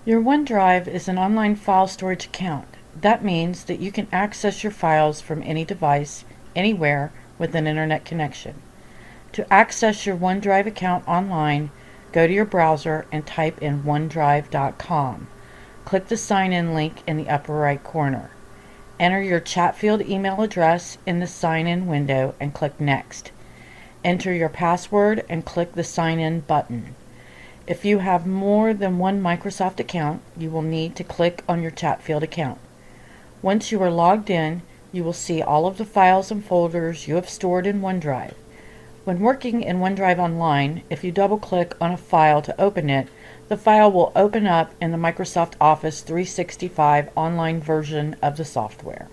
Your OneDrive is an online file storage account. That means that you can access your files from any device, anywhere, with an internet connection. To access your OneDrive account online, go to your browser and type in onedrive.com. Click the sign in link in the upper right corner. Enter your Chatfield email address in the sign in window and click Next. Enter your password and click the sign in button. If you have more than one Microsoft account, you will need to click on your Chatfield account. Once you are logged in, you will see all of the files and folders you have stored in OneDrive. When working in OneDrive Online, if you double-click on a file to open it, the file will open up in the Microsoft Office 365 online version of the software.